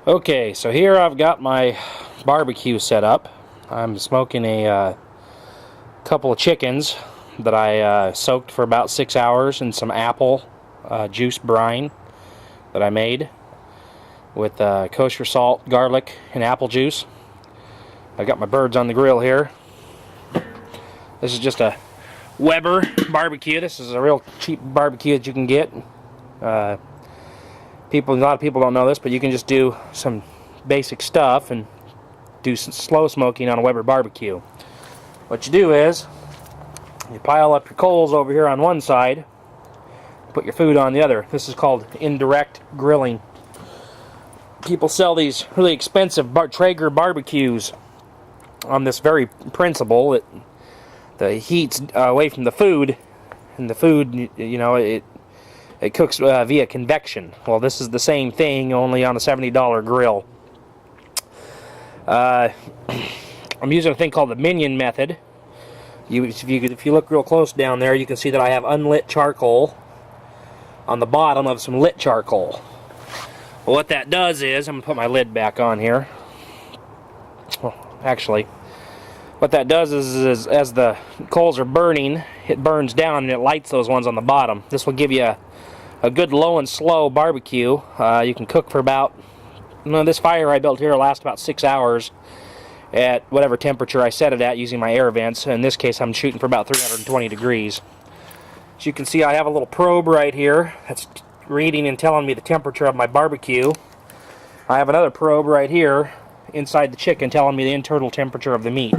Okay, so here I've got my barbecue set up. I'm smoking a couple of chickens that I soaked for about 6 hours in some apple juice brine that I made with kosher salt, garlic, and apple juice. I've got my birds on the grill here. This is just a Weber barbecue. This is a real cheap barbecue that you can get. A lot of people don't know this, but you can just do some basic stuff and do some slow smoking on a Weber barbecue. What you do is you pile up your coals over here on one side, put your food on the other. This is called indirect grilling. People sell these really expensive Traeger barbecues on this very principle that the heat's away from the food, and the food, you know, it cooks via convection. Well, this is the same thing, only on a $70 grill. I'm using a thing called the minion method. If you look real close down there, you can see that I have unlit charcoal on the bottom of some lit charcoal. Well, what that does is, I'm going to put my lid back on here. Well, actually, what that does is as the coals are burning, it burns down and it lights those ones on the bottom. This will give you a good low and slow barbecue. You can cook for about, this fire I built here will last about 6 hours at whatever temperature I set it at using my air vents. In this case, I'm shooting for about 320 degrees. As you can see, I have a little probe right here that's reading and telling me the temperature of my barbecue. I have another probe right here inside the chicken telling me the internal temperature of the meat.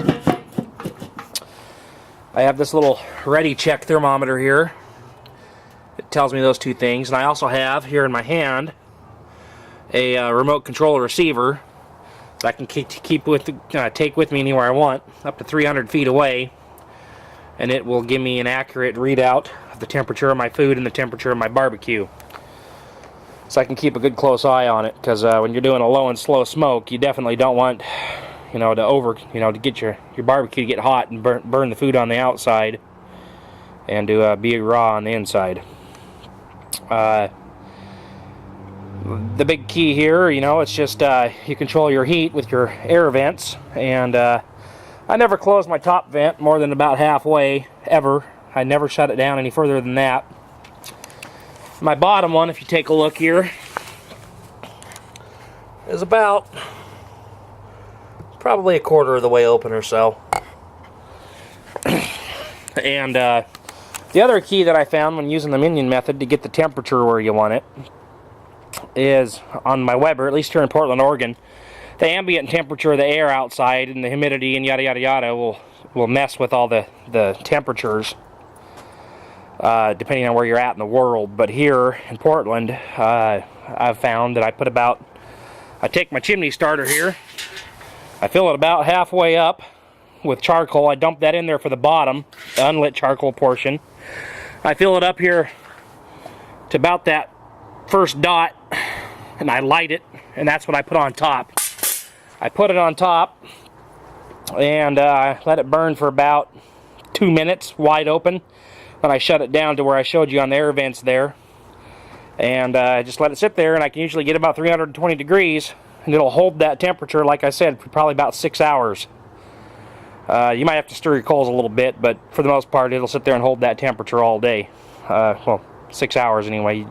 I have this little ready check thermometer here. It tells me those two things, and I also have here in my hand a remote control receiver that I can take with me anywhere I want, up to 300 feet away, and it will give me an accurate readout of the temperature of my food and the temperature of my barbecue. So I can keep a good close eye on it, because when you're doing a low and slow smoke, you definitely don't want, to get your barbecue to get hot and burn the food on the outside, and to be raw on the inside. The big key here, it's just you control your heat with your air vents, and I never close my top vent more than about halfway, ever. I never shut it down any further than that. My bottom one, if you take a look here, is about probably a quarter of the way open or so. And the other key that I found when using the minion method to get the temperature where you want it is on my Weber, at least here in Portland, Oregon, the ambient temperature of the air outside and the humidity and yada yada yada will mess with all the temperatures. Depending on where you're at in the world. But here in Portland, I've found that I take my chimney starter here, I fill it about halfway up with charcoal. I dump that in there for the bottom, the unlit charcoal portion. I fill it up here to about that first dot, and I light it, and that's what I put on top. I put it on top, and let it burn for about 2 minutes, wide open. Then I shut it down to where I showed you on the air vents there, and just let it sit there, and I can usually get about 320 degrees, and it'll hold that temperature, like I said, for probably about 6 hours. You might have to stir your coals a little bit, but for the most part it'll sit there and hold that temperature all day. Well, 6 hours anyway.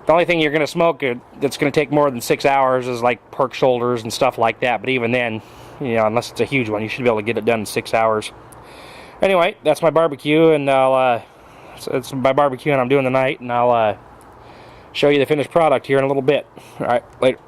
The only thing you're going to smoke that's going to take more than 6 hours is like pork shoulders and stuff like that, but even then, unless it's a huge one, you should be able to get it done in 6 hours. Anyway, that's my barbecue, and it's my barbecue, and I'm doing the night, and I'll show you the finished product here in a little bit. All right, later.